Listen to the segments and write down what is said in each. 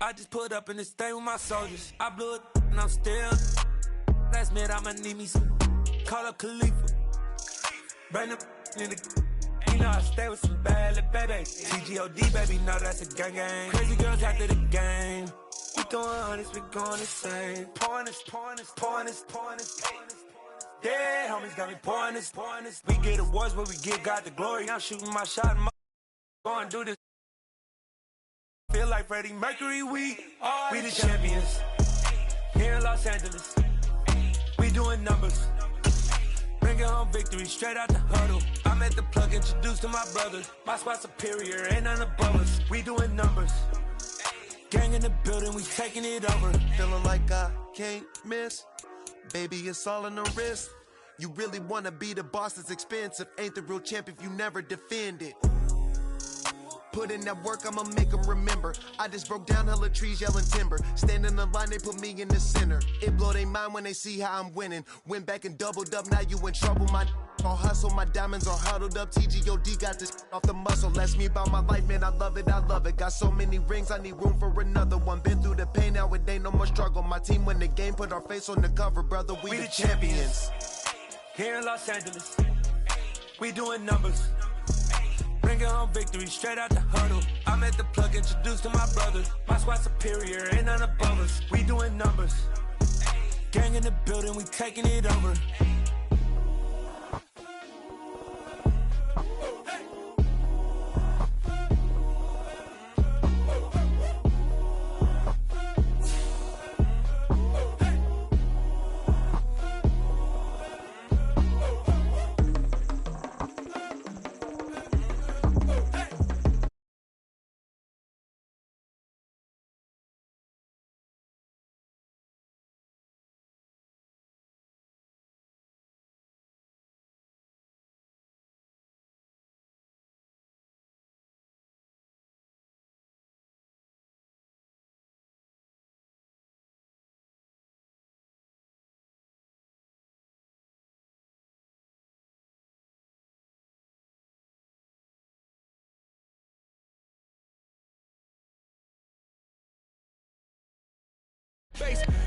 I just put up in this thing with my soldiers. I blew it and I'm still. Last minute I'ma need me some. Call up Khalifa. Bring them in the. You know I stay with some bad little baby. TGOD baby, know that's a gang gang. Crazy girls after the game. We throwing hundreds, we going insane. Pouring this. Dead homies got me pouring this. We get awards, but we give God the glory. I'm shooting my shot and my going do this. Feel like Freddie Mercury, we the champions. Here in Los Angeles, we doing numbers. Bringing home victory straight out the huddle. I'm at the plug, introduced to my brothers. My squad superior, ain't none above us. We doing numbers. Gang in the building, we taking it over. Feeling like I can't miss. Baby, it's all in the wrist. You really wanna be the boss, it's expensive. Ain't the real champ if you never defend it. Put in that work, I'ma make them remember. I just broke down hella trees, yelling timber. Stand in the line, they put me in the center. It blow their mind when they see how I'm winning. Went back and doubled up, now you in trouble. My all hustle, my diamonds are huddled up. TGOD got this off the muscle. Ask me about my life, man, I love it. Got so many rings, I need room for another one. Been through the pain, now it ain't no more struggle. My team win the game, put our face on the cover, brother. We the champions. Here in Los Angeles, we doing numbers. Bringing home victory straight out the huddle. I'm at the plug, introduced to my brothers. My squad superior, ain't none above us. We doing numbers. Gang in the building, we taking it over.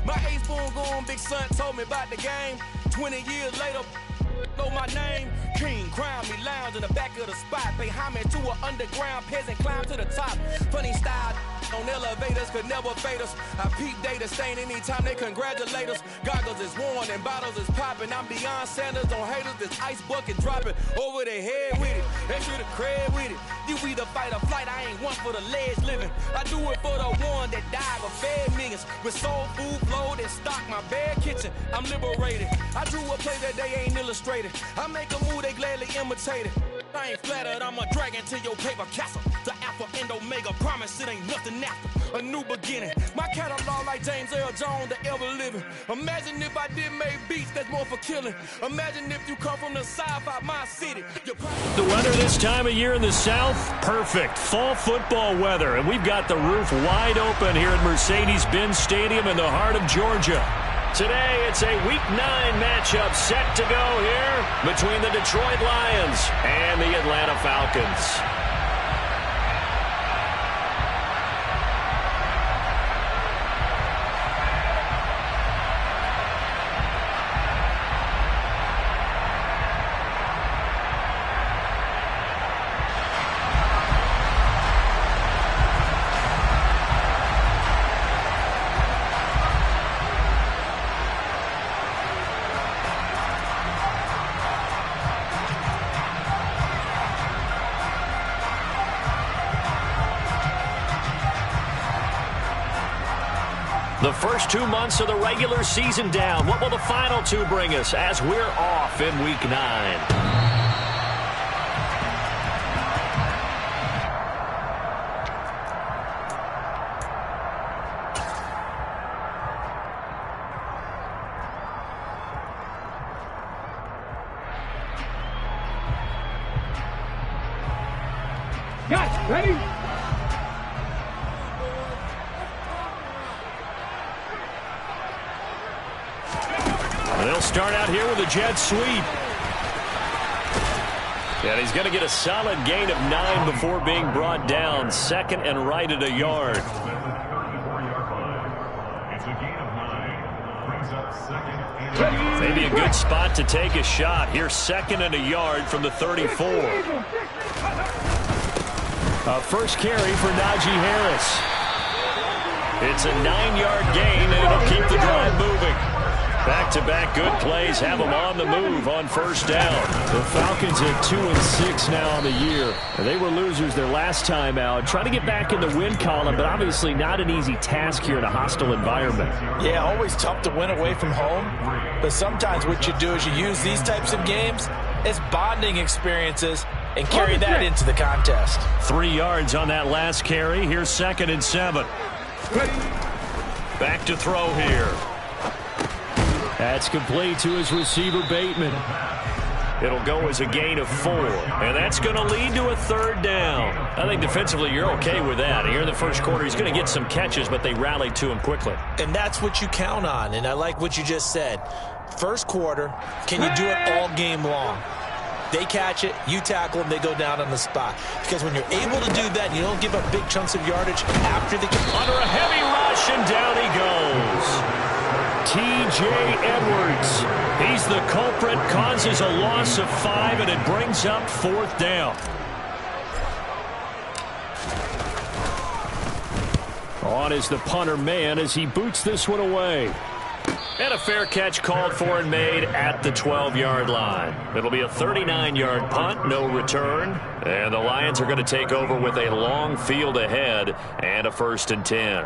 My ace boom going, big son told me about the game. 20 years later, know my name. King crown me lounge in the back of the spot. Pay homage to an underground peasant, climb to the top. Funny style on elevators could never fade us. I peep data stain anytime they congratulate us. Goggles is worn and bottles is popping. I'm Deion Sanders on haters, this ice bucket dropping over their head with it. Extra the cred with it. You either fight or flight, I ain't one for the ledge living. I do it for the one that died or fed millions. With soul food flowed and stock my bad kitchen. I'm liberated. I drew a play that they ain't illustrated. I make a move, they gladly imitate it. I ain't flattered, I'm a dragon to your paper castle. The Alpha and Omega, promise it ain't nothing after. A new beginning. My catalog like James Earl Jones, the ever living. Imagine if I did make beats that's more for killing. Imagine if you come from the sci-fi, my city. The weather this time of year in the South, perfect. Fall football weather, and we've got the roof wide open here at Mercedes-Benz Stadium in the heart of Georgia. Today, it's a Week 9 matchup set to go here between the Detroit Lions and the Atlanta Falcons. The first 2 months of the regular season down. What will the final 2 bring us as we're off in Week 9? Guys, ready? They'll start out here with a jet sweep. And he's going to get a solid gain of 9 before being brought down. Second and right at a yard. Maybe a good spot to take a shot. Here's 2nd and a yard from the 34. First carry for Najee Harris. It's a 9-yard gain, and it'll keep the drive moving. Back-to-back good plays have them on the move on first down. The Falcons at 2-6 now on the year. They were losers their last time out. Trying to get back in the win column, but obviously not an easy task here in a hostile environment. Yeah, always tough to win away from home. But sometimes what you do is you use these types of games as bonding experiences and carry that into the contest. 3 yards on that last carry. Here's 2nd and 7. Back to throw here. That's complete to his receiver, Bateman. It'll go as a gain of 4, and that's going to lead to a 3rd down. I think defensively you're okay with that. Here in the first quarter, he's going to get some catches, but they rallied to him quickly. And that's what you count on, and I like what you just said. First quarter, can you do it all game long? They catch it, you tackle them, they go down on the spot. Because when you're able to do that, you don't give up big chunks of yardage after the game. Under a heavy rush, and down he goes. T.J. Edwards. He's the culprit, causes a loss of 5, and it brings up 4th down. On is the punter man as he boots this one away. And a fair catch called for and made at the 12-yard line. It'll be a 39-yard punt, no return. And the Lions are going to take over with a long field ahead and a 1st and 10.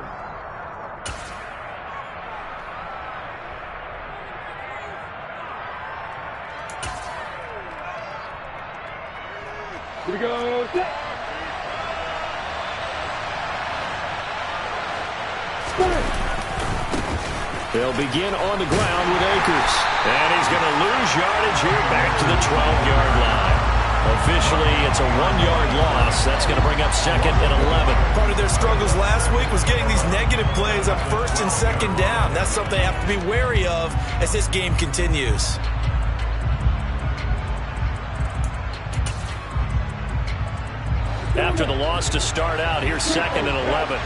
Here we go. They'll begin on the ground with Akers. And he's going to lose yardage here back to the 12-yard line. Officially, it's a 1-yard loss. That's going to bring up 2nd and 11. Part of their struggles last week was getting these negative plays up 1st and 2nd down. That's something they have to be wary of as this game continues. After the loss to start out, here's 2nd and 11.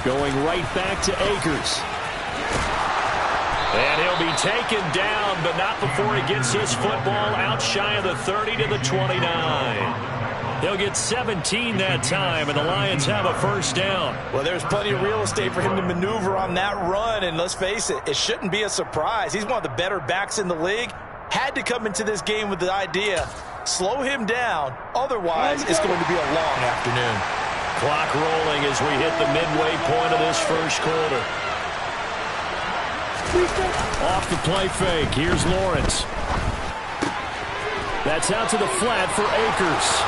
Going right back to Akers. And he'll be taken down, but not before he gets this football out shy of the 30 to the 29. He'll get 17 that time, and the Lions have a 1st down. Well, there's plenty of real estate for him to maneuver on that run, and let's face it, it shouldn't be a surprise. He's one of the better backs in the league. Had to come into this game with the idea, slow him down, otherwise it's going to be a long afternoon. Clock rolling as we hit the midway point of this first quarter. Off the play fake. Here's Lawrence. That's out to the flat for Akers.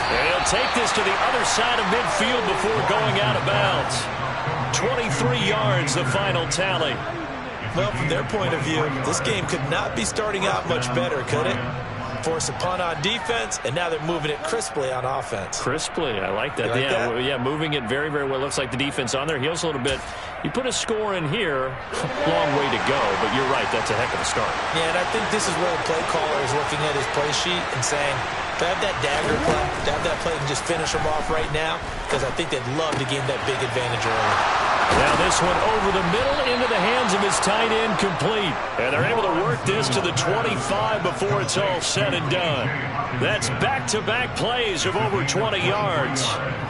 And he'll take this to the other side of midfield before going out of bounds. 23 yards, the final tally. Well, from their point of view, this game could not be starting out much better, could it? Force a punt on defense, and now they're moving it crisply on offense. Crisply, I like that. Yeah, moving it very, very well. Looks like the defense on their heels a little bit. You put a score in here, long way to go, but you're right, that's a heck of a start. Yeah, and I think this is where the play caller is looking at his play sheet and saying, to have that dagger play, to have that play and just finish them off right now, because I think they'd love to gain that big advantage early. Now this one over the middle into the hands of his tight end, complete. And they're able to work this to the 25 before it's all said and done. That's back-to-back plays of over 20 yards.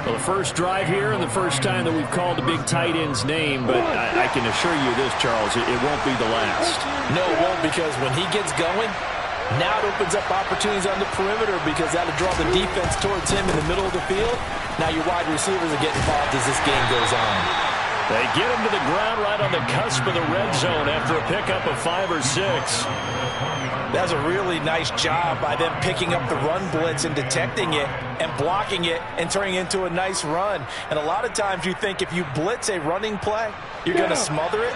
Well, the first drive here and the first time that we've called the big tight end's name, but I can assure you this, Charles, it won't be the last. No, it won't, because when he gets going, now it opens up opportunities on the perimeter because that'll draw the defense towards him in the middle of the field. Now your wide receivers are getting involved as this game goes on. They get him to the ground right on the cusp of the red zone after a pickup of 5 or 6. That's a really nice job by them picking up the run blitz and detecting it and blocking it and turning it into a nice run. And a lot of times you think if you blitz a running play, you're going to smother it.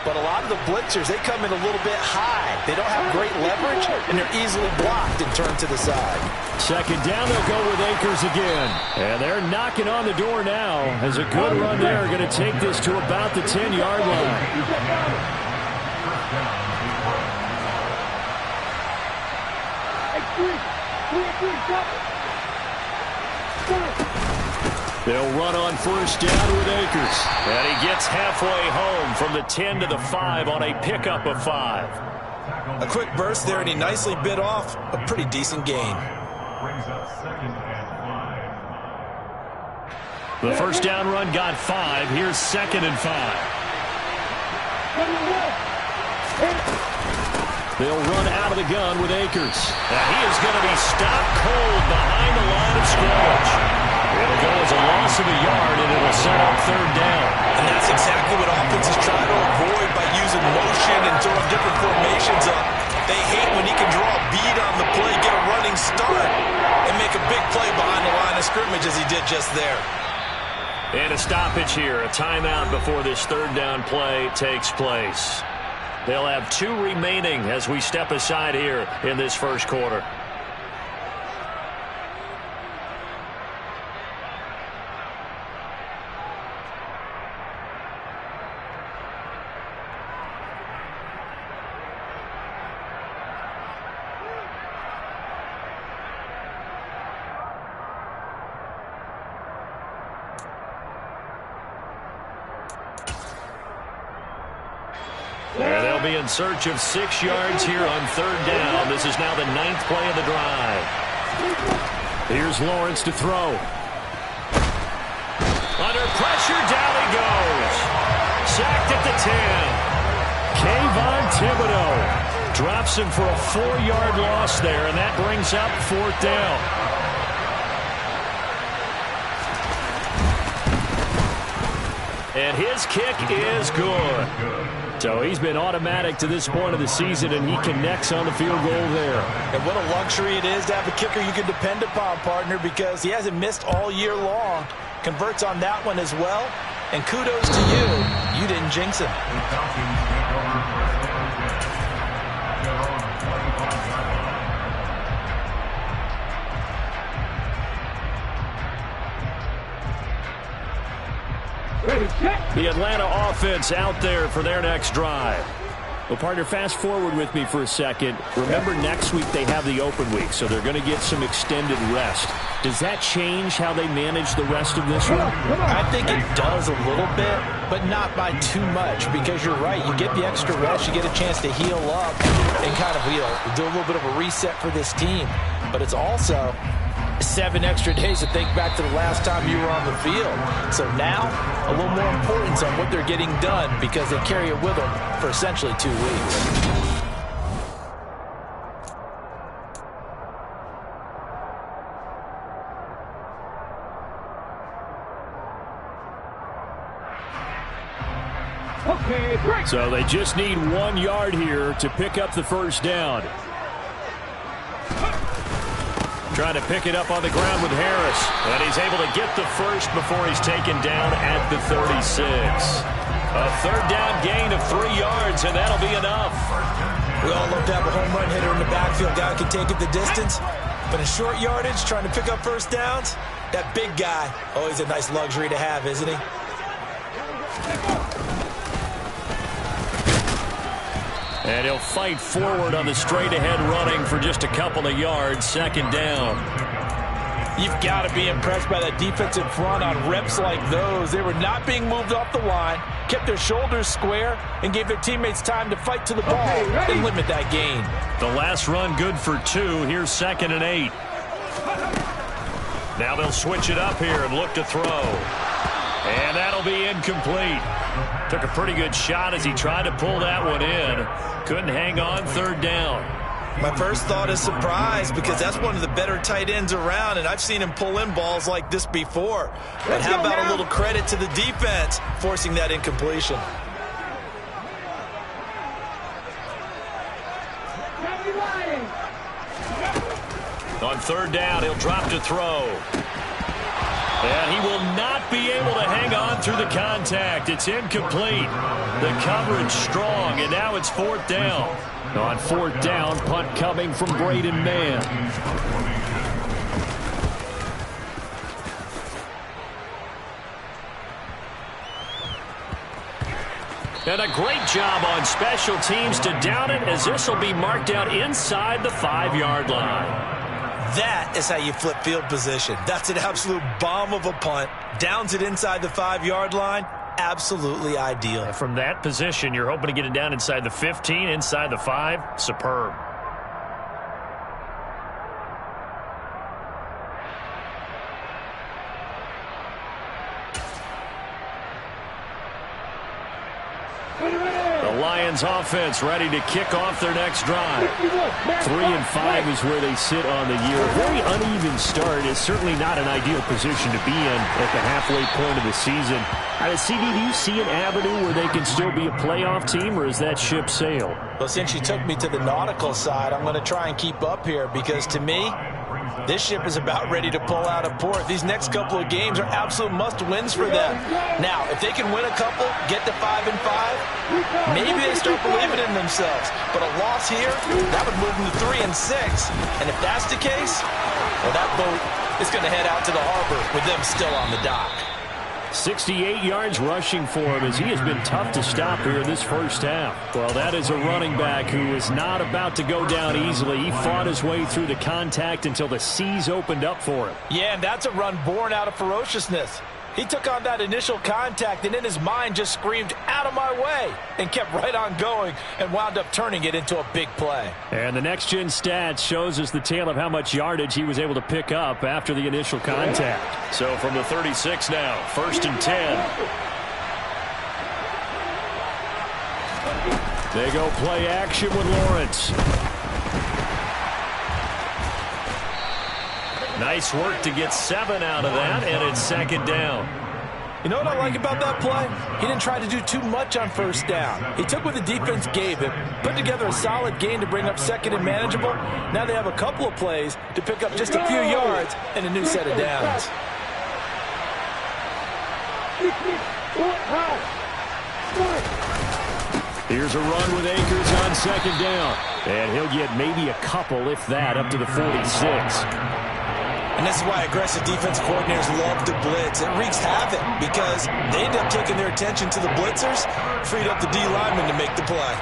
But a lot of the blitzers, they come in a little bit high. They don't have great leverage, and they're easily blocked and turned to the side. Second down, they'll go with Akers again. And they're knocking on the door now as a good run there. Going to take this to about the 10-yard line. They'll run on first down with Akers. And he gets halfway home from the 10 to the 5 on a pickup of 5. A quick burst there, and he nicely bit off a pretty decent gain. The first down run got 5. Here's 2nd and 5. They'll run out of the gun with Akers. Now he is going to be stopped cold behind the line of scrimmage. It'll go as a loss of a yard, and it'll set up 3rd down. And that's exactly what offenses try to avoid by using motion and throwing different formations up. They hate when he can draw a bead on the play, get a running start, and make a big play behind the line of scrimmage as he did just there. And a stoppage here, a timeout before this 3rd down play takes place. They'll have 2 remaining as we step aside here in this first quarter. And they'll be in search of 6 yards here on 3rd down. This is now the 9th play of the drive. Here's Lawrence to throw. Under pressure, down he goes. Sacked at the 10. Kayvon Thibodeau drops him for a 4-yard loss there, and that brings up 4th down. And his kick is good. So he's been automatic to this point of the season, and he connects on the field goal there. And what a luxury it is to have a kicker you can depend upon, partner, because he hasn't missed all year long. Converts on that one as well. And kudos to you. You didn't jinx him. The Atlanta offense out there for their next drive. Well, partner, fast forward with me for a second. Remember, next week they have the open week, so they're going to get some extended rest. Does that change how they manage the rest of this one? I think it does a little bit, but not by too much, because you're right. You get the extra rest, you get a chance to heal up and kind of do a little bit of a reset for this team. But it's also 7 extra days to think back to the last time you were on the field. So now, a little more importance on what they're getting done because they carry it with them for essentially 2 weeks. Okay, great. So they just need 1 yard here to pick up the first down. Trying to pick it up on the ground with Harris. And he's able to get the first before he's taken down at the 36. A 3rd down gain of 3 yards, and that'll be enough. We all love to have a home run hitter in the backfield. Guy can take it the distance. But in short yardage, trying to pick up first downs, that big guy, always a nice luxury to have, isn't he? And he'll fight forward on the straight-ahead running for just a couple of yards. 2nd down. You've got to be impressed by that defensive front on reps like those. They were not being moved off the line, kept their shoulders square, and gave their teammates time to fight to the ball and limit that gain. The last run good for 2. Here's 2nd and 8. Now they'll switch it up here and look to throw. And that'll be incomplete. Took a pretty good shot as he tried to pull that one in. Couldn't hang on 3rd down. My first thought is surprise because that's one of the better tight ends around, and I've seen him pull in balls like this before. But how about a little credit to the defense forcing that incompletion? On 3rd down, he'll drop to throw. And he will not be able to hang on through the contact. It's incomplete. The coverage strong, and now it's 4th down. On 4th down, punt coming from Braden Mann. And a great job on special teams to down it, as this will be marked out inside the 5-yard line. That is how you flip field position. That's an absolute bomb of a punt. Downs it inside the 5-yard line. Absolutely ideal. And from that position, you're hoping to get it down inside the 15, inside the 5. Superb. The Lions offense ready to kick off their next drive. 3-5 is where they sit on the year. A very uneven start is certainly not an ideal position to be in at the halfway point of the season. CD, do you see an avenue where they can still be a playoff team, or is that ship sailed? Well, since you took me to the nautical side, I'm going to try and keep up here because to me, this ship is about ready to pull out of port. These next couple of games are absolute must-wins for them. Now, if they can win a couple, get to 5-5, maybe they start believing in themselves. But a loss here, that would move them to 3-6. And if that's the case, well, that boat is going to head out to the harbor with them still on the dock. 68 yards rushing for him as he has been tough to stop here this first half. Well, that is a running back who is not about to go down easily. He fought his way through the contact until the seas opened up for him. Yeah, and that's a run born out of ferociousness. He took on that initial contact and in his mind just screamed, "Out of my way," and kept right on going and wound up turning it into a big play. And the next-gen stats shows us the tale of how much yardage he was able to pick up after the initial contact. So from the 36 now, 1st and 10. They go play action with Lawrence. Nice work to get 7 out of that, and it's 2nd down. You know what I like about that play? He didn't try to do too much on 1st down. He took what the defense gave him, put together a solid gain to bring up 2nd and manageable. Now they have a couple of plays to pick up just a few yards and a new set of downs. Here's a run with Akers on 2nd down. And he'll get maybe a couple, if that, up to the 46. And this is why aggressive defense coordinators love to blitz. It wreaks havoc because they end up taking their attention to the blitzers, freed up the D lineman to make the play.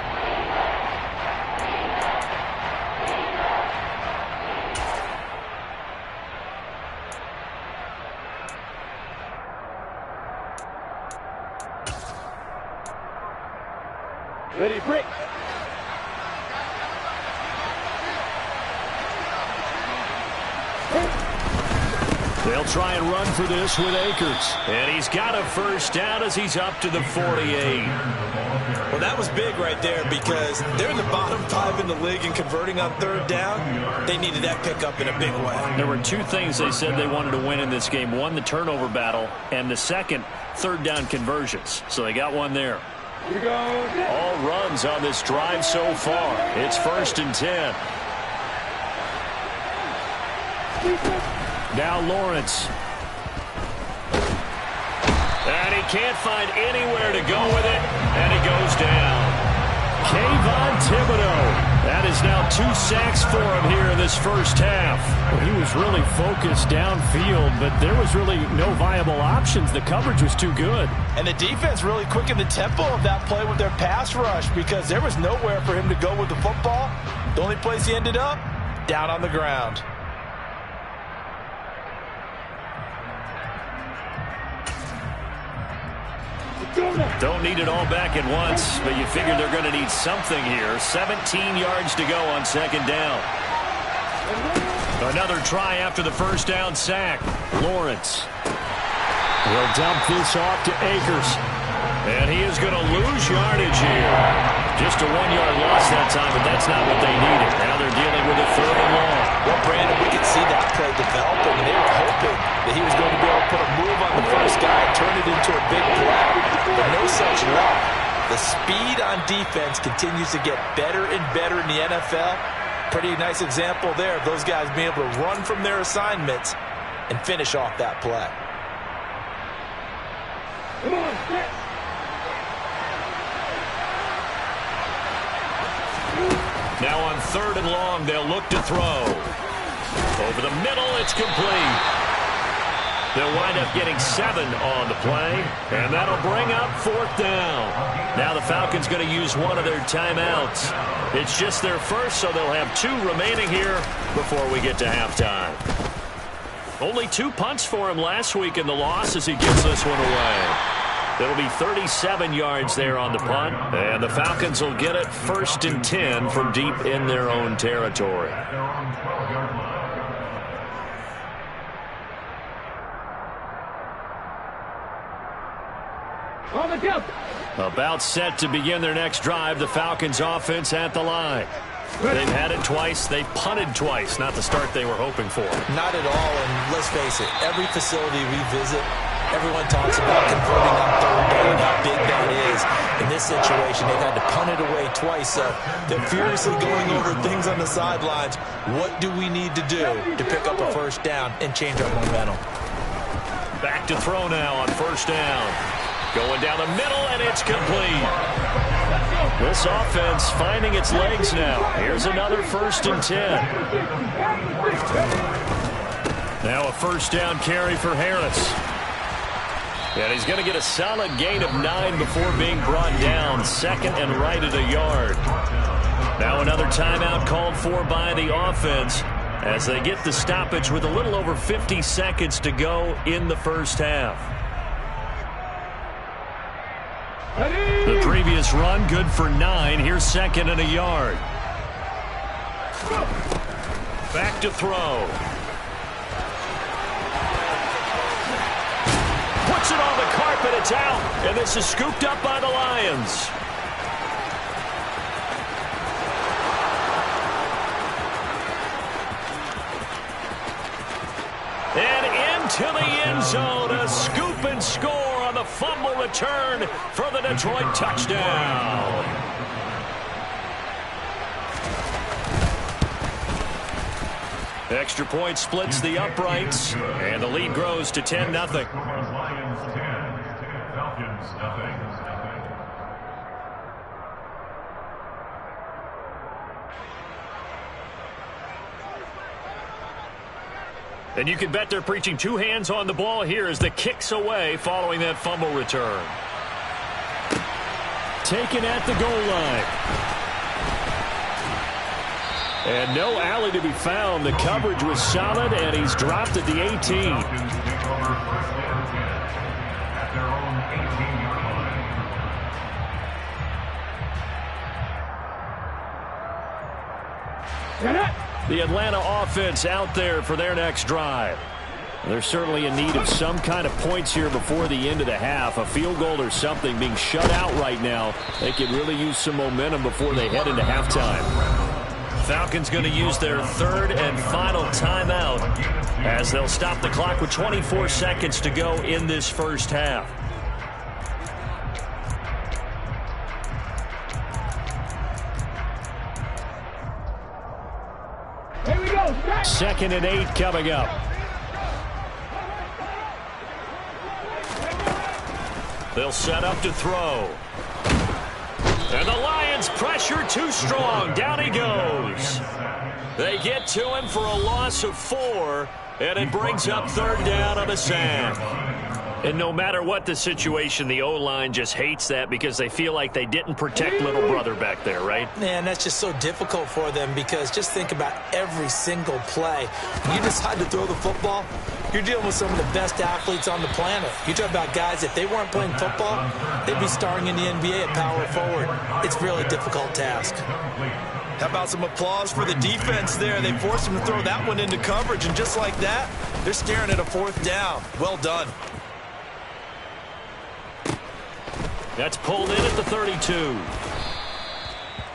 Ready, break. They'll try and run for this with Akers. And he's got a 1st down as he's up to the 48. Well, that was big right there because they're in the bottom 5 in the league and converting on 3rd down. They needed that pickup in a big way. There were 2 things they said they wanted to win in this game. One, the turnover battle, and the second, 3rd down conversions. So they got one there. All runs on this drive so far. It's 1st and 10. Now Lawrence. And he can't find anywhere to go with it, and he goes down. Kayvon Thibodeau. That is now 2 sacks for him here in this first half. Well, he was really focused downfield, but there was really no viable options. The coverage was too good. And the defense really quickened the tempo of that play with their pass rush because there was nowhere for him to go with the football. The only place he ended up, down on the ground. Don't need it all back at once, but you figure they're going to need something here. 17 yards to go on 2nd down. Another try after the 1st down sack. Lawrence. He'll dump this off to Akers. And he is going to lose yardage here. Just a 1-yard loss that time, but that's not what they needed. Now they're dealing with a 3rd and long. Well, Brandon, we could see that play developing, and they were hoping that he was going to be able to put a move on the first guy and turn it into a big play. But no such luck. The speed on defense continues to get better and better in the NFL. Pretty nice example there of those guys being able to run from their assignments and finish off that play. Come on, set. Now on 3rd and long, they'll look to throw. Over the middle, it's complete. They'll wind up getting 7 on the play, and that'll bring up 4th down. Now the Falcons going to use one of their timeouts. It's just their first, so they'll have 2 remaining here before we get to halftime. Only 2 punts for him last week in the loss as he gives this one away. It'll be 37 yards there on the punt, and the Falcons will get it 1st and 10 from deep in their own territory. About set to begin their next drive, the Falcons offense at the line. They've had it twice. They've punted twice. Not the start they were hoping for. Not at all, and let's face it, every facility we visit, everyone talks about converting on 3rd down and how big that is. In this situation, they've had to punt it away twice, so they're furiously going over things on the sidelines. What do we need to do to pick up a 1st down and change our momentum? Back to throw now on 1st down. Going down the middle, and it's complete. This offense finding its legs now. Here's another 1st and 10. Now a 1st down carry for Harris. And he's going to get a solid gain of 9 before being brought down. 2nd and right at a yard. Now another timeout called for by the offense as they get the stoppage with a little over 50 seconds to go in the first half. The previous run good for 9. Here's 2nd and a yard. Back to throw. Puts it on the carpet. It's out. And this is scooped up by the Lions. And into the end zone. A scoop and score on the fumble return for the Detroit touchdown. Extra point splits the uprights, and the lead grows to 10-0. Lions 10, Falcons nothing. And you can bet they're preaching 2 hands on the ball here as the kick's away following that fumble return. Taken at the goal line. And no alley to be found. The coverage was solid, and he's dropped at the 18. At their own 18-yard line. The Atlanta offense out there for their next drive. They're certainly in need of some kind of points here before the end of the half. A field goal or something. Being shut out right now, they could really use some momentum before they head into halftime. Falcons going to use their 3rd and final timeout as they'll stop the clock with 24 seconds to go in this first half. Here we go. 2nd and 8 coming up. They'll set up to throw. And the Lions pressure too strong. Down he goes. They get to him for a loss of 4, and it brings up 3rd down on the sack. And no matter what the situation, the O-line just hates that because they feel like they didn't protect little brother back there, right? Man, that's just so difficult for them because just think about every single play. When you decide to throw the football, you're dealing with some of the best athletes on the planet. You talk about guys, if they weren't playing football, they'd be starring in the NBA at power forward. It's a really difficult task. How about some applause for the defense there? They forced him to throw that one into coverage, and just like that, they're staring at a 4th down. Well done. That's pulled in at the 32.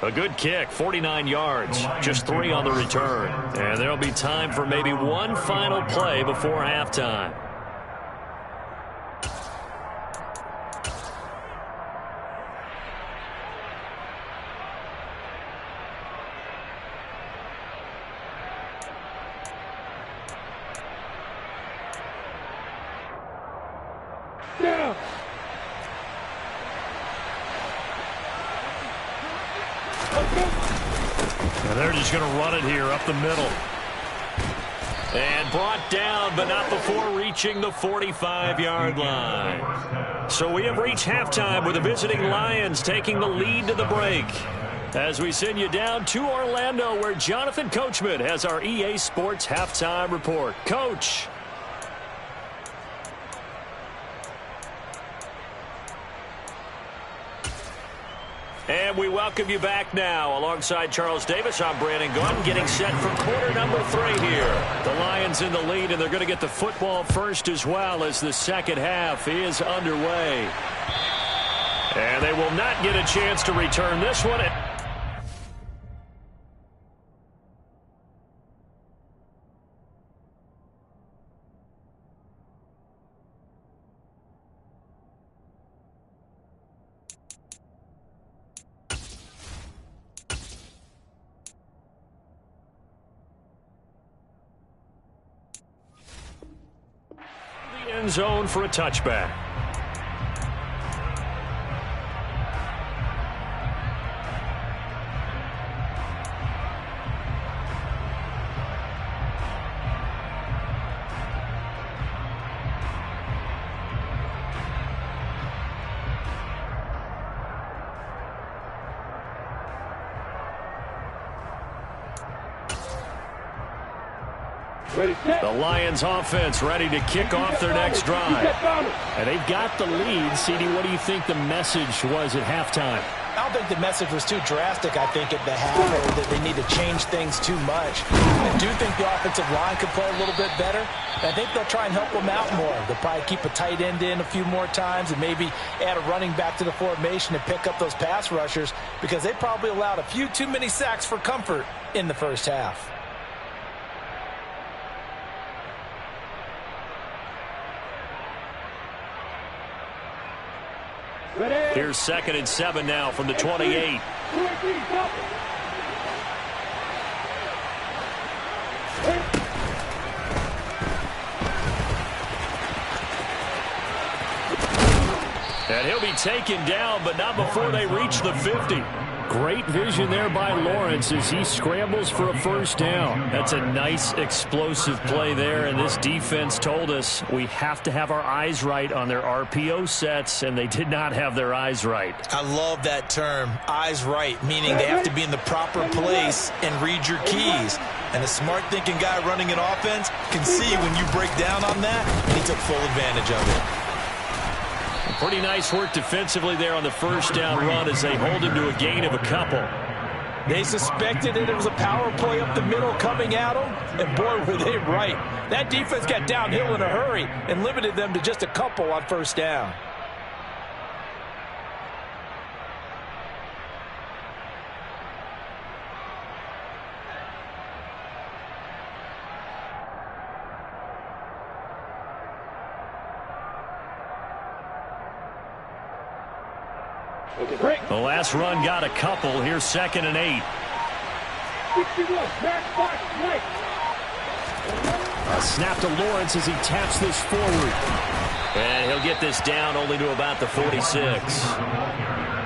A good kick, 49 yards, just 3 on the return. And there'll be time for maybe one final play before halftime. Down. And they're just going to run it here up the middle. And brought down, but not before reaching the 45-yard line. So we have reached halftime with the visiting Lions taking the lead to the break. As we send you down to Orlando, where Jonathan Coachman has our EA Sports halftime report. Coach. And we welcome you back now. Alongside Charles Davis, I'm Brandon Gunn, getting set for quarter number 3 here. The Lions in the lead, and they're going to get the football first as well as the second half is underway. And they will not get a chance to return this one. End zone for a touchback. The Lions offense ready to kick off their next drive. And they've got the lead. CD, what do you think the message was at halftime? I don't think the message was too drastic, I think, at the half, or that they need to change things too much. I do think the offensive line could play a little bit better. I think they'll try and help them out more. They'll probably keep a tight end in a few more times and maybe add a running back to the formation and pick up those pass rushers, because they probably allowed a few too many sacks for comfort in the first half. Here's 2nd and 7 now from the 28. And he'll be taken down, but not before they reach the 50. Great vision there by Lawrence as he scrambles for a first down. That's a nice explosive play there, and this defense told us we have to have our eyes right on their RPO sets, and they did not have their eyes right. I love that term, eyes right, meaning they have to be in the proper place and read your keys. And a smart thinking guy running an offense can see when you break down on that, and he took full advantage of it. Pretty nice work defensively there on the first down run as they hold him to a gain of a couple. They suspected it was a power play up the middle coming at them, and boy, were they right. That defense got downhill in a hurry and limited them to just a couple on first down. The last run got a couple. Here's 2nd and 8. A snap to Lawrence as he taps this forward. And he'll get this down only to about the 46.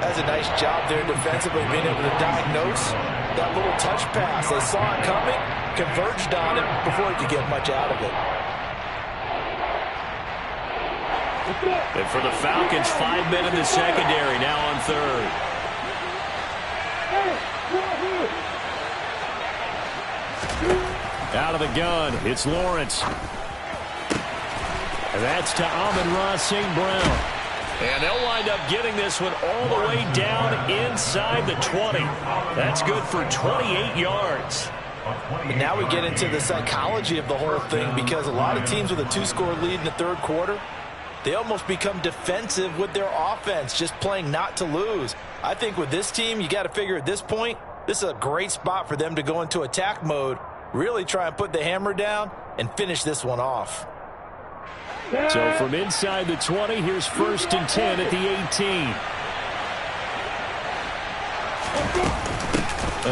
That's a nice job there defensively, being able to diagnose that little touch pass. They saw it coming, converged on it before he could get much out of it. And for the Falcons, 5 men in the secondary, now on 3rd. Out of the gun, it's Lawrence. And that's to Amon-Ra St. Brown. And they'll wind up getting this one all the way down inside the 20. That's good for 28 yards. And now we get into the psychology of the whole thing, because a lot of teams with a 2-score lead in the third quarter, they almost become defensive with their offense, just playing not to lose. I think with this team, you got to figure at this point, this is a great spot for them to go into attack mode, really try and put the hammer down and finish this one off. So from inside the 20, here's 1st and 10 at the 18.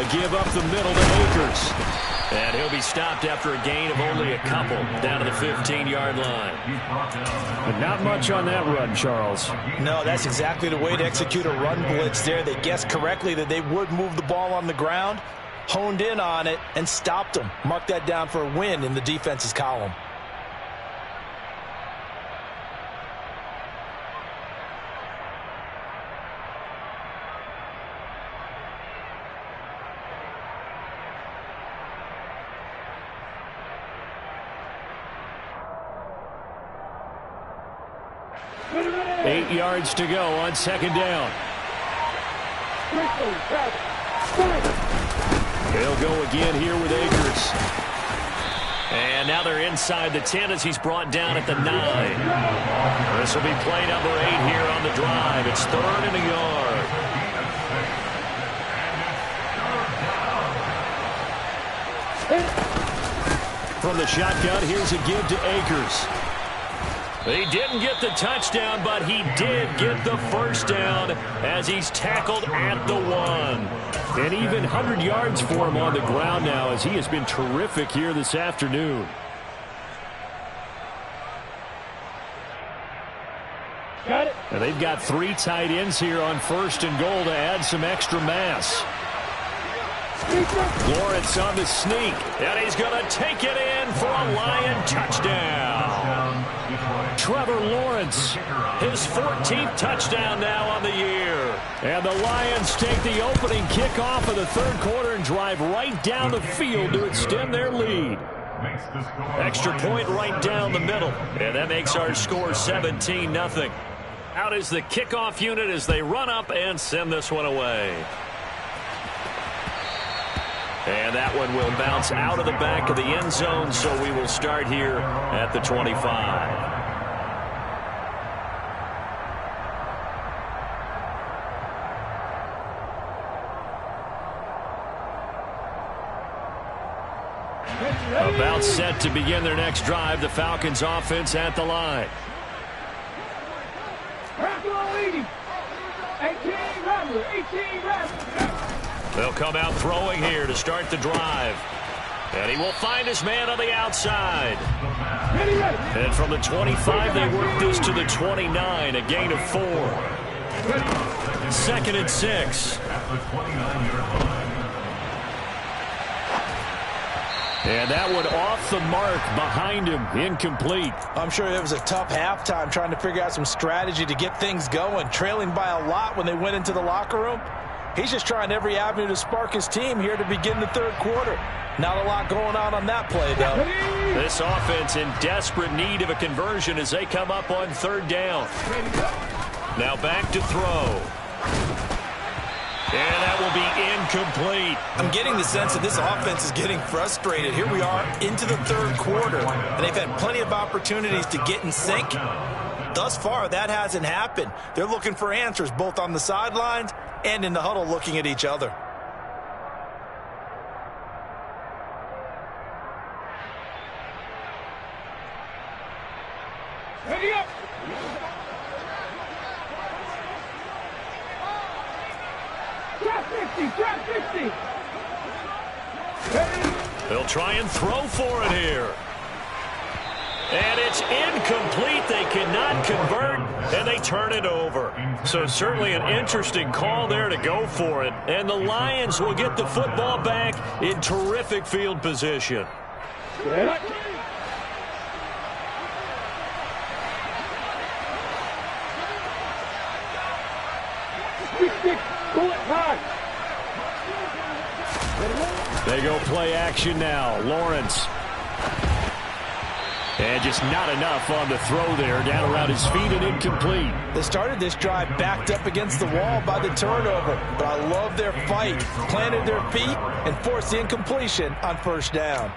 A give up the middle to Akers. And he'll be stopped after a gain of only a couple down to the 15-yard line. But not much on that run, Charles. No, that's exactly the way to execute a run blitz there. They guessed correctly that they would move the ball on the ground. honed in on it, and stopped them. Mark that down for a win in the defense's column. Eight yards to go on second down. They'll go again here with Akers. And now they're inside the 10 as he's brought down at the 9. This will be play number 8 here on the drive. It's 3rd and a yard. From the shotgun, here's a give to Akers. He didn't get the touchdown, but he did get the first down as he's tackled at the 1. And even 100 yards for him on the ground now as he has been terrific here this afternoon. Got it. And they've got 3 tight ends here on 1st and goal to add some extra mass. Lawrence on the sneak, and he's going to take it in for a Lion touchdown. Trevor Lawrence, his 14th touchdown now on the year. And the Lions take the opening kickoff of the 3rd quarter and drive right down the field to extend their lead. Extra point right down the middle, and that makes our score 17-0. Out is the kickoff unit as they run up and send this one away. And that one will bounce out of the back of the end zone, so we will start here at the 25. About set to begin their next drive, the Falcons offense at the line. 18 They'll come out throwing here to start the drive. And he will find his man on the outside. And from the 25, they work this to the 29, a gain of 4. 2nd and 6. And that one off the mark behind him, incomplete. I'm sure it was a tough halftime trying to figure out some strategy to get things going, trailing by a lot when they went into the locker room. He's just trying every avenue to spark his team here to begin the 3rd quarter. Not a lot going on that play, though. This offense in desperate need of a conversion as they come up on 3rd down. Now back to throw. And that will be incomplete. I'm getting the sense that this offense is getting frustrated. Here we are into the 3rd quarter, and they've had plenty of opportunities to get in sync. Thus far, that hasn't happened. They're looking for answers both on the sidelines and in the huddle looking at each other. Ready up. Drop 50. They'll try and throw for it here. And it's incomplete. They cannot convert, and they turn it over. So certainly an interesting call there to go for it. And the Lions will get the football back in terrific field position. Yeah. Pull it high. They go play action now. Lawrence. And just not enough on the throw there. Down around his feet and incomplete. They started this drive backed up against the wall by the turnover. But I love their fight. Planted their feet and forced the incompletion on 1st down.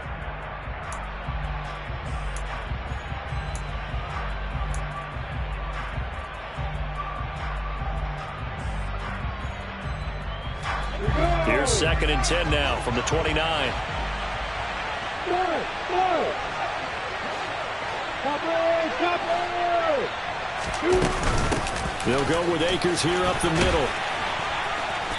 Here's 2nd and 10 now from the 29. They'll go with Akers here up the middle.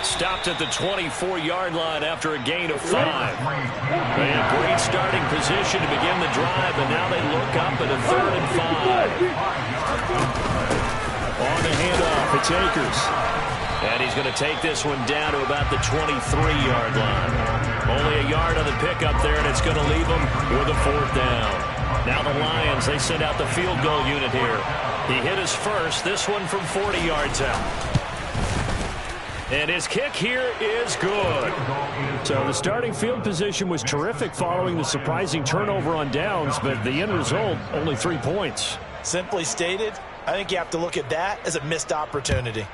Stopped at the 24-yard line after a gain of 5. They have great starting position to begin the drive, and now they look up at a 3rd and 5. On the handoff, it's Akers. And he's going to take this one down to about the 23-yard line. yard on the pickup there, and it's going to leave them with a 4th down. Now the Lions, they send out the field goal unit here. He hit his first, this one from 40 yards out. And his kick here is good. So the starting field position was terrific following the surprising turnover on downs, but the end result, only 3 points. Simply stated, I think you have to look at that as a missed opportunity.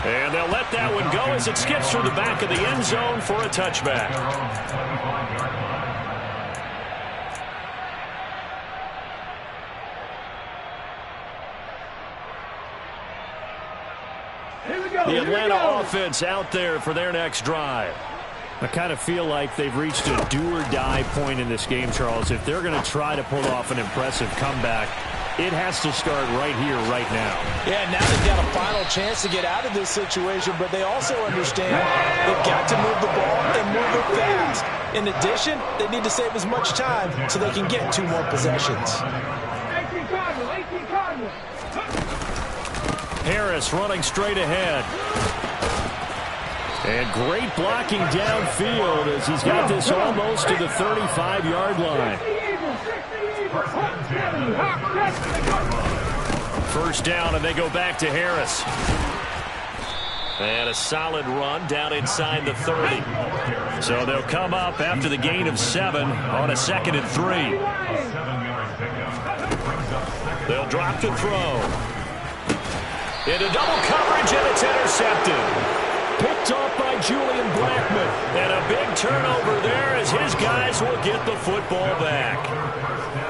And they'll let that one go as it skips through the back of the end zone for a touchback. The Atlanta offense out there for their next drive. I kind of feel like they've reached a do-or-die point in this game, Charles. If they're going to try to pull off an impressive comeback, it has to start right here, right now. Yeah, now they've got a final chance to get out of this situation, but they also understand they've got to move the ball and move it fast. In addition, they need to save as much time so they can get 2 more possessions. 18 Cardinals. Harris running straight ahead. And great blocking downfield as he's got this almost to the 35-yard line. First down, and they go back to Harris. And a solid run down inside the 30. So they'll come up after the gain of 7 on a 2nd and 3. They'll drop to throw. Into double coverage, and it's intercepted. Picked off by Julian Blackman. And a big turnover there as his guys will get the football back.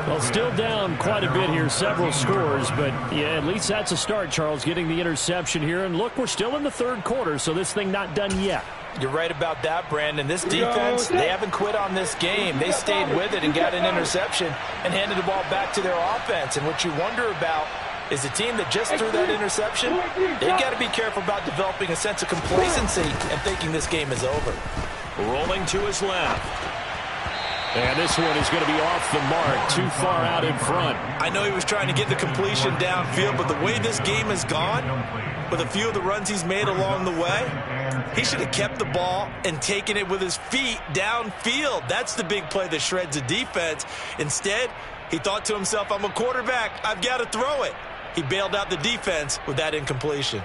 Well, still down quite a bit here, several scores, but yeah, at least that's a start, Charles, getting the interception here. And look, we're still in the 3rd quarter, so this thing not done yet. You're right about that, Brandon. This defense, they haven't quit on this game. They stayed with it and got an interception and handed the ball back to their offense. And what you wonder about is a team that just threw that interception, they've got to be careful about developing a sense of complacency and thinking this game is over. Rolling to his left. And this one is going to be off the mark, too far out in front. I know he was trying to get the completion downfield, but the way this game has gone, with a few of the runs he's made along the way, he should have kept the ball and taken it with his feet downfield. That's the big play that shreds a defense. Instead, he thought to himself, I'm a quarterback, I've got to throw it. He bailed out the defense with that incompletion.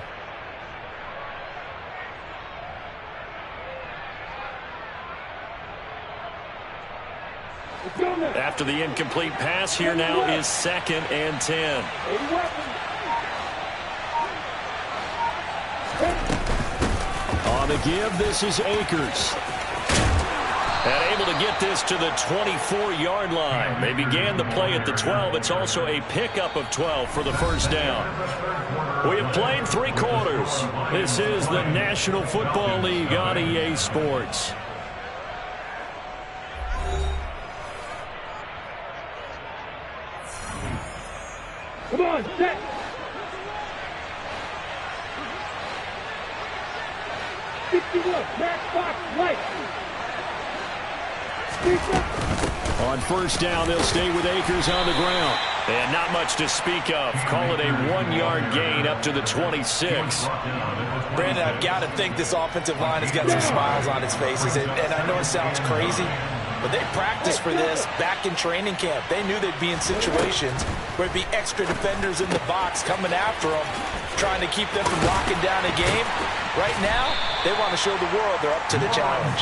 After the incomplete pass, here now is 2nd and 10. On the give, this is Akers. And able to get this to the 24-yard line. They began the play at the 12. It's also a pickup of 12 for the first down. We have played 3 quarters. This is the National Football League on EA Sports. Come on, set. Max box, right. On first down, they'll stay with Akers on the ground. And not much to speak of. Call it a 1-yard gain up to the 26. Brandon, I've got to think this offensive line has got some smiles on its faces. And I know it sounds crazy, but they practiced for this back in training camp. They knew they'd be in situations where it'd be extra defenders in the box coming after them, trying to keep them from locking down a game. Right now, they want to show the world they're up to the challenge.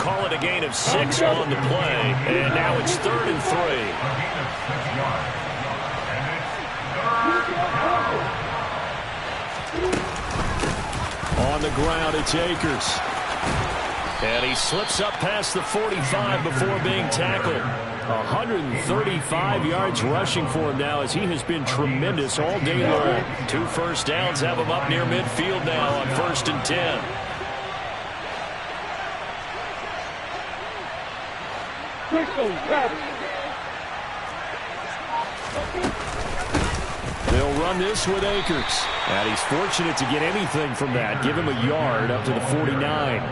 Call it a gain of 6 on the play, and now it's 3rd and 3. On the ground, it's Akers. And he slips up past the 45 before being tackled. 135 yards rushing for him now as he has been tremendous all day long. 2 first downs have him up near midfield now on 1st and 10. They'll run this with Akers. And he's fortunate to get anything from that. Give him a yard up to the 49.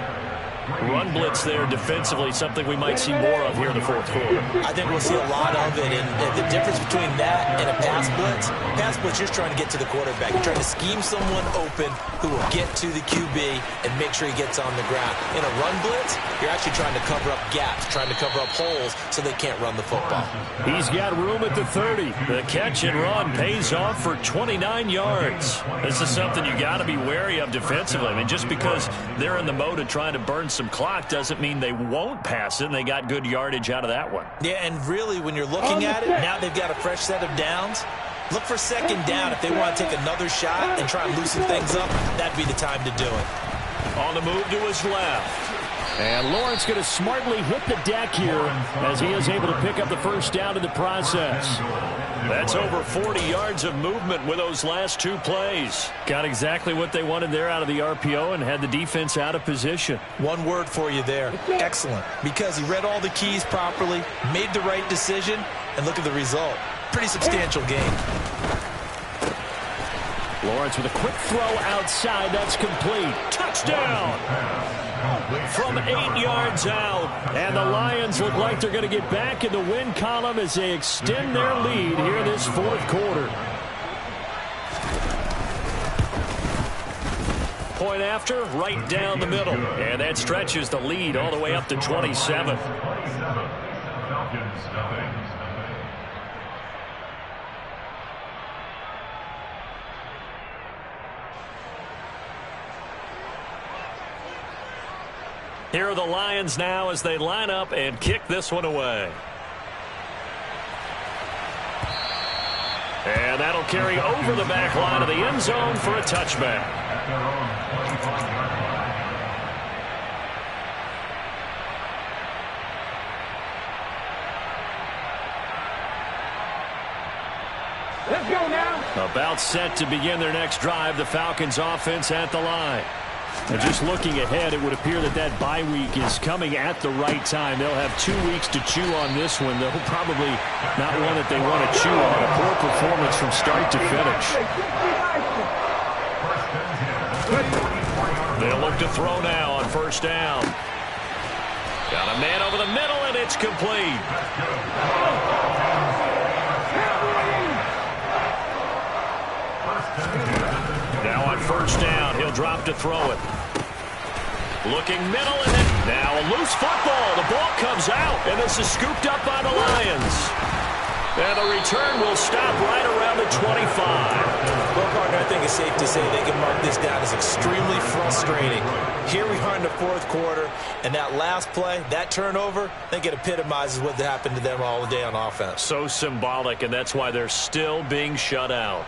Run blitz there defensively, something we might see more of here in the fourth quarter. I think we'll see a lot of it, and the difference between that and a pass blitz, you're just trying to get to the quarterback. You're trying to scheme someone open who will get to the QB and make sure he gets on the ground. In a run blitz, you're actually trying to cover up gaps, trying to cover up holes so they can't run the football. He's got room at the 30. The catch and run pays off for 29 yards. This is something you got to be wary of defensively. I mean, just because they're in the mode of trying to burn some clock doesn't mean they won't pass it, and they got good yardage out of that one. Yeah, and really, when you're looking at it, now they've got a fresh set of downs. Look for second down. If they want to take another shot and try and loosen things up, that'd be the time to do it. On the move to his left. And Lawrence going to smartly hit the deck here as he is able to pick up the first down in the process. That's over 40 yards of movement with those last two plays. Got exactly what they wanted there out of the RPO and had the defense out of position. One word for you there. Excellent. Because he read all the keys properly, made the right decision, and look at the result. Pretty substantial gain. Lawrence with a quick throw outside. That's complete. Touchdown! From 8 yards out. And the Lions look like they're going to get back in the win column as they extend their lead here this fourth quarter. Point after, right down the middle. And that stretches the lead all the way up to 27. Falcons, nothing. Here are the Lions now as they line up and kick this one away. And that'll carry over the back line of the end zone for a touchback. At their own 25-yard line. Let's go now. About set to begin their next drive, the Falcons offense at the line. And just looking ahead, it would appear that bye week is coming at the right time. They'll have 2 weeks to chew on this one. They'll probably not one that they want to chew on. A poor performance from start to finish. They'll look to throw now on first down. Got a man over the middle, and it's complete. Now on first down, he'll drop to throw it. Looking middle, and then now a loose football. The ball comes out, and this is scooped up by the Lions. And the return will stop right around the 25. Well, partner, I think it's safe to say they can mark this down as extremely frustrating. Here we are in the fourth quarter, and that last play, that turnover, I think it epitomizes what happened to them all day on offense. So symbolic, and that's why they're still being shut out.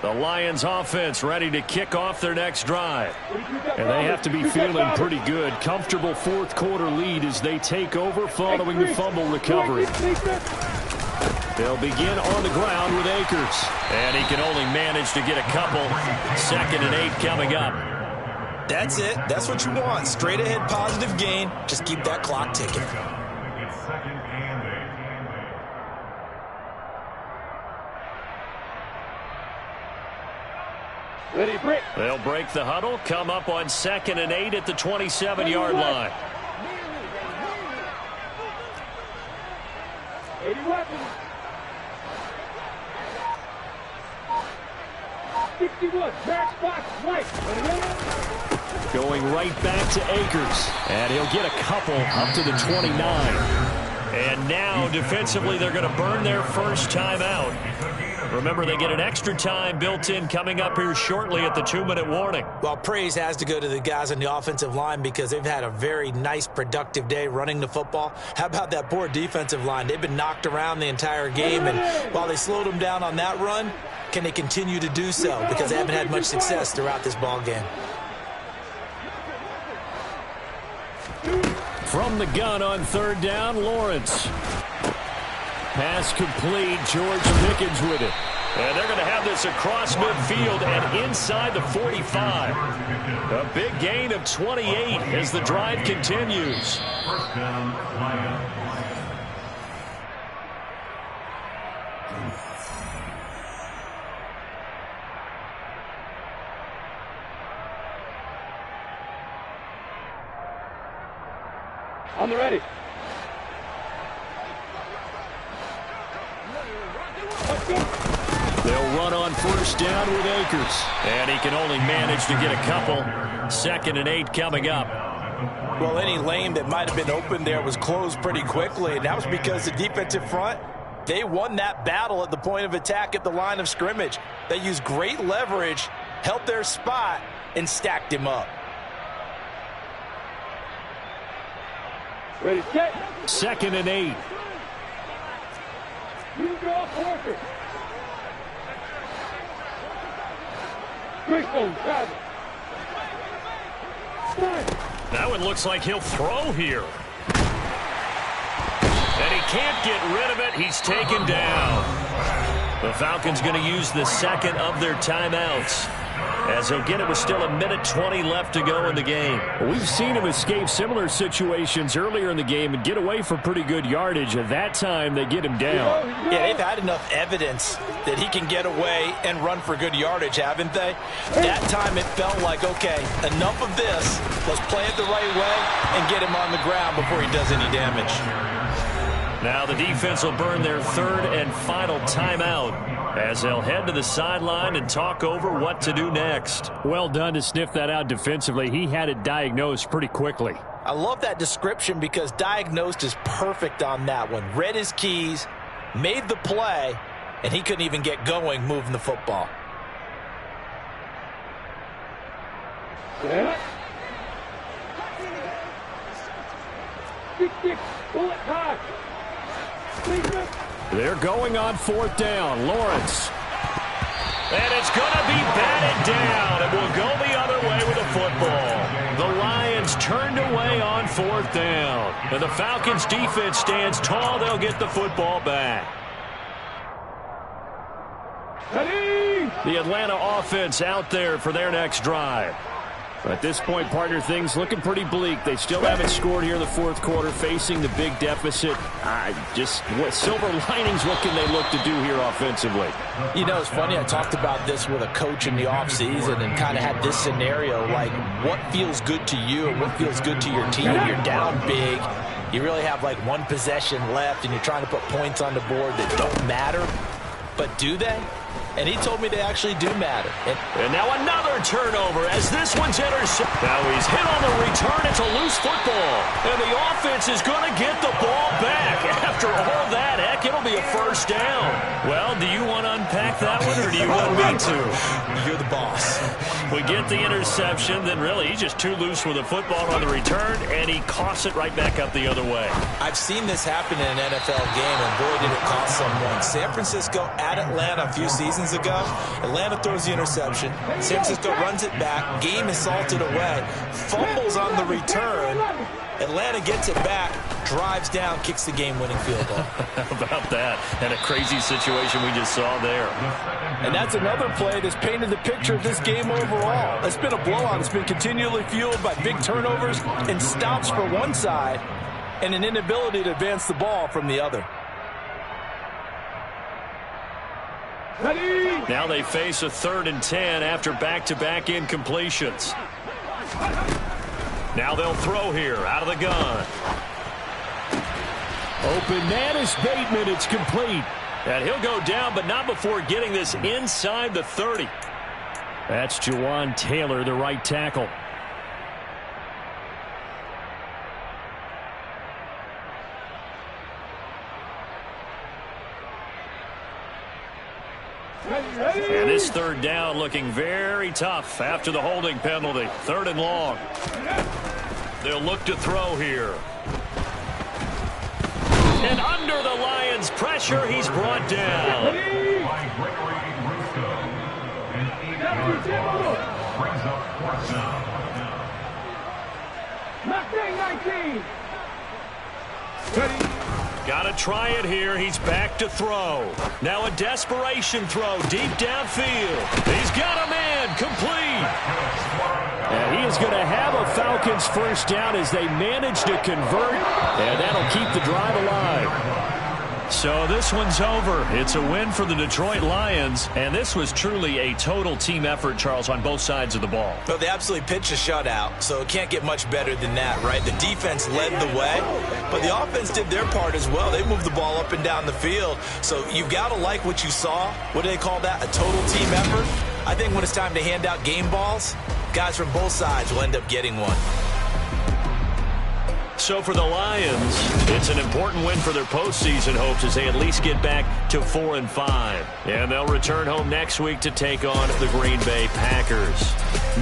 The Lions offense ready to kick off their next drive. And they have to be feeling pretty good. Comfortable fourth quarter lead as they take over following the fumble recovery. They'll begin on the ground with Akers. And he can only manage to get a couple. 2nd and 8 coming up. That's it. That's what you want. Straight ahead positive gain. Just keep that clock ticking. It's 2nd and 8. They'll break the huddle, come up on 2nd and 8 at the 27-yard line. 61, back box, right. Going right back to Akers. And he'll get a couple up to the 29. And now, defensively, they're going to burn their first time out. Remember, they get an extra time built in coming up here shortly at the 2-minute warning. Well, praise has to go to the guys on the offensive line because they've had a very nice, productive day running the football. How about that poor defensive line? They've been knocked around the entire game, and while they slowed them down on that run, can they continue to do so? Because they haven't had much success throughout this ball game. From the gun on 3rd down, Lawrence. Pass complete. George Pickens with it. And they're going to have this across midfield and inside the 45. A big gain of 28 as the drive continues. First down, Lions. On the ready. They'll run on first down with Akers. And he can only manage to get a couple. 2nd and 8 coming up. Well, any lane that might have been open there was closed pretty quickly, and that was because the defensive front, they won that battle at the point of attack at the line of scrimmage. They used great leverage, held their spot, and stacked him up. Ready, set. 2nd and 8. You draw forfeit. Bristol, Travis. That one looks like he'll throw here. And he can't get rid of it. He's taken down. The Falcons going to use the 2nd of their timeouts, as he'll get it with still 1:20 left to go in the game. We've seen him escape similar situations earlier in the game and get away for pretty good yardage. At that time, they get him down. Yeah, they've had enough evidence that he can get away and run for good yardage, haven't they? That time it felt like, okay, enough of this. Let's play it the right way and get him on the ground before he does any damage. Now the defense will burn their 3rd and final timeout, as they'll head to the sideline and talk over what to do next. Well done to sniff that out defensively. He had it diagnosed pretty quickly. I love that description because diagnosed is perfect on that one. Read his keys, made the play, and he couldn't even get going moving the football. Yeah. 6-6, bullet high. They're going on 4th down. Lawrence. And it's going to be batted down. It will go the other way with the football. The Lions turned away on 4th down. And the Falcons defense stands tall. They'll get the football back. The Atlanta offense out there for their next drive. At this point, partner, things looking pretty bleak. They still haven't scored here in the 4th quarter, facing the big deficit. Just what silver linings, what can they look to do here offensively? You know, it's funny. I talked about this with a coach in the offseason and kind of had this scenario, like what feels good to you and what feels good to your team. You're down big. You really have like one possession left, and you're trying to put points on the board that don't matter. But do they? And he told me they actually do matter. And now another turnover as this one's intercepted. Now he's hit on the return. It's a loose football. And the offense is going to get the ball back. After all that, heck, it'll be a 1st down. Well, do you want to unpack that one, or do you want me to? You're the boss. We get the interception, then really he's just too loose with the football on the return, and he coughs it right back up the other way. I've seen this happen in an NFL game, and boy, did it cost someone. San Francisco at Atlanta a few seasons ago. Atlanta throws the interception. San Francisco runs it back. Game is salted away. Fumbles on the return. Atlanta gets it back, drives down, kicks the game-winning field goal. How about that? And a crazy situation we just saw there. And that's another play that's painted the picture of this game overall. It's been a blowout. It's been continually fueled by big turnovers and stops for one side and an inability to advance the ball from the other. Now they face a 3rd and 10 after back-to-back incompletions. Now they'll throw here out of the gun. Open man is Bateman. It's complete. And he'll go down, but not before getting this inside the 30. That's Jawan Taylor, the right tackle. And this 3rd down looking very tough after the holding penalty. 3rd and long. They'll look to throw here. And under the Lions' pressure, he's brought down. Got to try it here. He's back to throw. Now a desperation throw deep downfield. He's got a man complete. And he is going to have a Falcons 1st down as they manage to convert. And that'll keep the drive alive. So this one's over. It's a win for the Detroit Lions, and this was truly a total team effort, Charles, on both sides of the ball. Well, they absolutely pitched a shutout, so it can't get much better than that, right? The defense led the way, but the offense did their part as well. They moved the ball up and down the field, so you've got to like what you saw. What do they call that? A total team effort? I think when it's time to hand out game balls, guys from both sides will end up getting one. So for the Lions, it's an important win for their postseason hopes as they at least get back to 4-5. And they'll return home next week to take on the Green Bay Packers.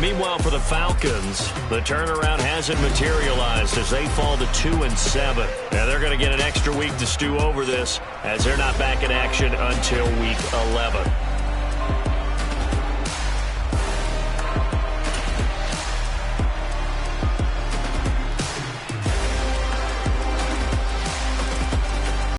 Meanwhile, for the Falcons, the turnaround hasn't materialized as they fall to 2-7. And they're going to get an extra week to stew over this as they're not back in action until week 11.